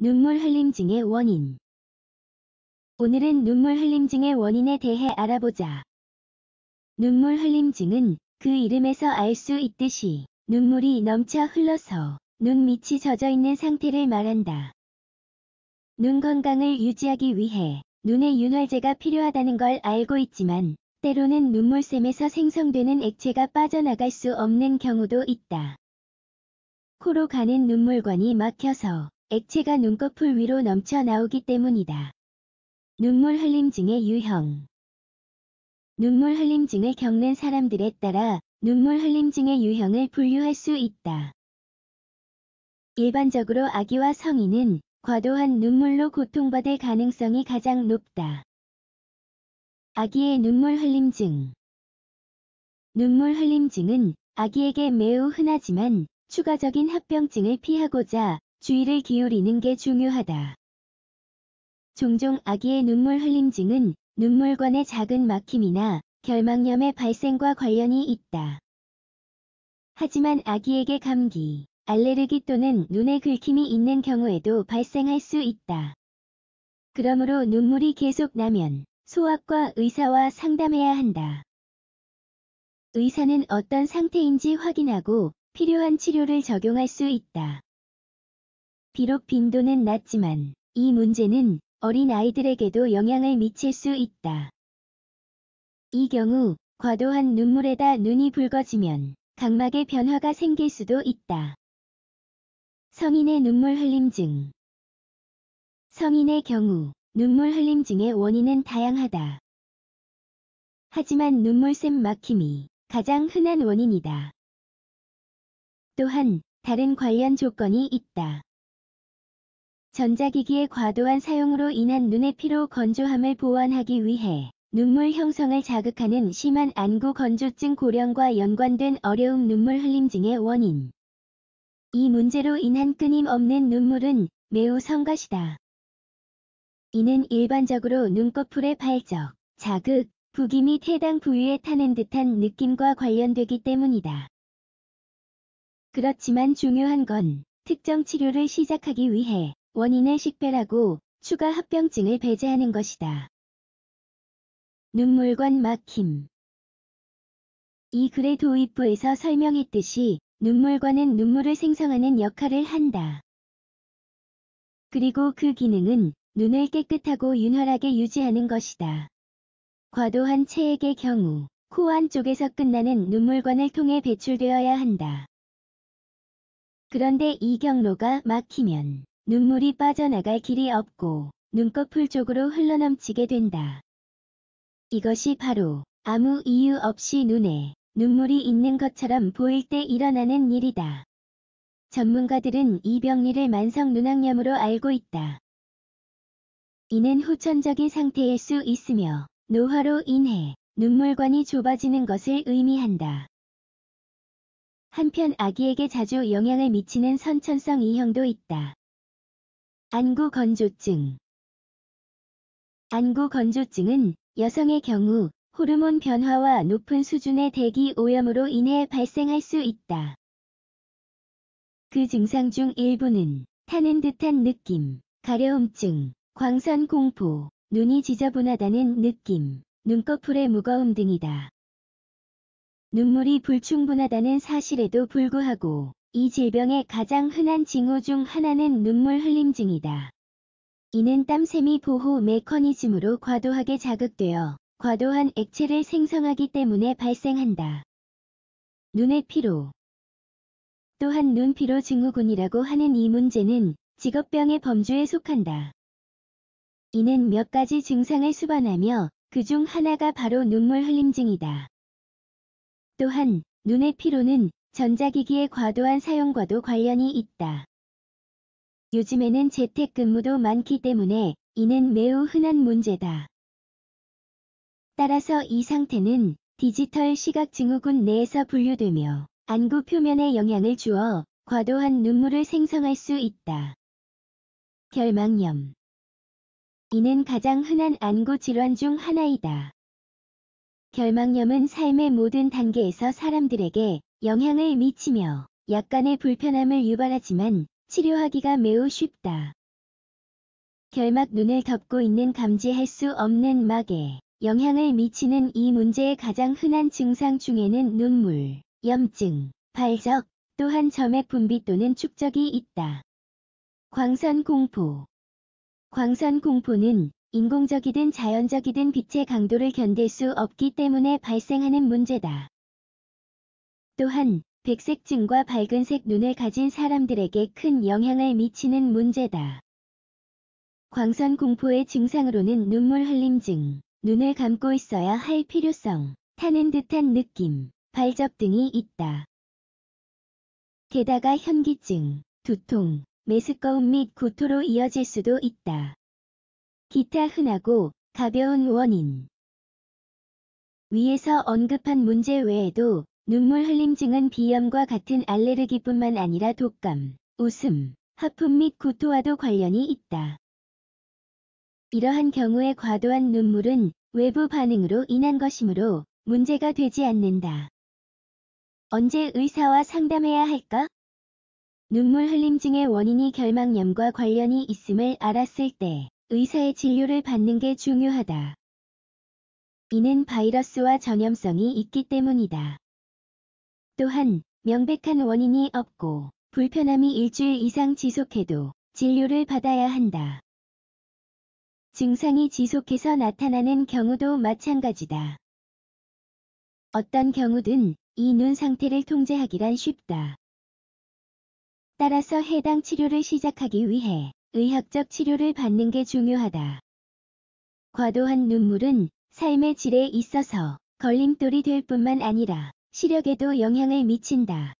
눈물 흘림증의 원인. 오늘은 눈물 흘림증의 원인에 대해 알아보자. 눈물 흘림증은 그 이름에서 알 수 있듯이 눈물이 넘쳐 흘러서 눈 밑이 젖어 있는 상태를 말한다. 눈 건강을 유지하기 위해 눈에 윤활제가 필요하다는 걸 알고 있지만 때로는 눈물샘에서 생성되는 액체가 빠져나갈 수 없는 경우도 있다. 코로 가는 눈물관이 막혀서 액체가 눈꺼풀 위로 넘쳐 나오기 때문이다. 눈물 흘림증의 유형. 눈물 흘림증을 겪는 사람들에 따라 눈물 흘림증의 유형을 분류할 수 있다. 일반적으로 아기와 성인은 과도한 눈물로 고통받을 가능성이 가장 높다. 아기의 눈물 흘림증. 눈물 흘림증은 아기에게 매우 흔하지만 추가적인 합병증을 피하고자 주의를 기울이는 게 중요하다. 종종 아기의 눈물 흘림증은 눈물관의 작은 막힘이나 결막염의 발생과 관련이 있다. 하지만 아기에게 감기, 알레르기 또는 눈에 긁힘이 있는 경우에도 발생할 수 있다. 그러므로 눈물이 계속 나면 소아과 의사와 상담해야 한다. 의사는 어떤 상태인지 확인하고 필요한 치료를 적용할 수 있다. 비록 빈도는 낮지만 이 문제는 어린 아이들에게도 영향을 미칠 수 있다. 이 경우 과도한 눈물에다 눈이 붉어지면 각막에 변화가 생길 수도 있다. 성인의 눈물 흘림증. 성인의 경우 눈물 흘림증의 원인은 다양하다. 하지만 눈물샘 막힘이 가장 흔한 원인이다. 또한 다른 관련 조건이 있다. 전자기기의 과도한 사용으로 인한 눈의 피로 건조함을 보완하기 위해 눈물 형성을 자극하는 심한 안구 건조증 고령과 연관된 어려움 눈물 흘림증의 원인. 이 문제로 인한 끊임없는 눈물은 매우 성가시다. 이는 일반적으로 눈꺼풀의 발적, 자극, 부기 및 해당 부위에 타는 듯한 느낌과 관련되기 때문이다. 그렇지만 중요한 건 특정 치료를 시작하기 위해 원인을 식별하고 추가 합병증을 배제하는 것이다. 눈물관 막힘. 이 글의 도입부에서 설명했듯이 눈물관은 눈물을 생성하는 역할을 한다. 그리고 그 기능은 눈을 깨끗하고 윤활하게 유지하는 것이다. 과도한 체액의 경우 코 안쪽에서 끝나는 눈물관을 통해 배출되어야 한다. 그런데 이 경로가 막히면 눈물이 빠져나갈 길이 없고 눈꺼풀 쪽으로 흘러넘치게 된다. 이것이 바로 아무 이유 없이 눈에 눈물이 있는 것처럼 보일 때 일어나는 일이다. 전문가들은 이 병리를 만성 눈학염으로 알고 있다. 이는 후천적인 상태일 수 있으며 노화로 인해 눈물관이 좁아지는 것을 의미한다. 한편 아기에게 자주 영향을 미치는 선천성 이형도 있다. 안구 건조증. 안구 건조증은 여성의 경우 호르몬 변화와 높은 수준의 대기 오염으로 인해 발생할 수 있다. 그 증상 중 일부는 타는 듯한 느낌, 가려움증, 광선 공포, 눈이 지저분하다는 느낌, 눈꺼풀의 무거움 등이다. 눈물이 불충분하다는 사실에도 불구하고 이 질병의 가장 흔한 징후 중 하나는 눈물 흘림증이다. 이는 땀샘이 보호 메커니즘으로 과도하게 자극되어 과도한 액체를 생성하기 때문에 발생한다. 눈의 피로. 또한 눈피로 증후군이라고 하는 이 문제는 직업병의 범주에 속한다. 이는 몇 가지 증상을 수반하며 그중 하나가 바로 눈물 흘림증이다. 또한 눈의 피로는 전자기기의 과도한 사용과도 관련이 있다. 요즘에는 재택근무도 많기 때문에 이는 매우 흔한 문제다. 따라서 이 상태는 디지털 시각증후군 내에서 분류되며 안구 표면에 영향을 주어 과도한 눈물을 생성할 수 있다. 결막염. 이는 가장 흔한 안구 질환 중 하나이다. 결막염은 삶의 모든 단계에서 사람들에게 영향을 미치며 약간의 불편함을 유발하지만 치료하기가 매우 쉽다. 결막 눈을 덮고 있는 감지할 수 없는 막에 영향을 미치는 이 문제의 가장 흔한 증상 중에는 눈물, 염증, 발적, 또한 점액 분비 또는 축적이 있다. 광선 공포. 광선 공포는 인공적이든 자연적이든 빛의 강도를 견딜 수 없기 때문에 발생하는 문제다. 또한 백색증과 밝은색 눈을 가진 사람들에게 큰 영향을 미치는 문제다. 광선 공포의 증상으로는 눈물 흘림증, 눈을 감고 있어야 할 필요성, 타는 듯한 느낌, 발적 등이 있다. 게다가 현기증, 두통, 메스꺼움 및 구토로 이어질 수도 있다. 기타 흔하고 가벼운 원인. 위에서 언급한 문제 외에도 눈물 흘림증은 비염과 같은 알레르기뿐만 아니라 독감, 웃음, 하품 및 구토와도 관련이 있다. 이러한 경우에 과도한 눈물은 외부 반응으로 인한 것이므로 문제가 되지 않는다. 언제 의사와 상담해야 할까? 눈물 흘림증의 원인이 결막염과 관련이 있음을 알았을 때 의사의 진료를 받는 게 중요하다. 이는 바이러스와 전염성이 있기 때문이다. 또한 명백한 원인이 없고 불편함이 일주일 이상 지속해도 진료를 받아야 한다. 증상이 지속해서 나타나는 경우도 마찬가지다. 어떤 경우든 이 눈 상태를 통제하기란 쉽다. 따라서 해당 치료를 시작하기 위해 의학적 치료를 받는 게 중요하다. 과도한 눈물은 삶의 질에 있어서 걸림돌이 될 뿐만 아니라 시력에도 영향을 미친다.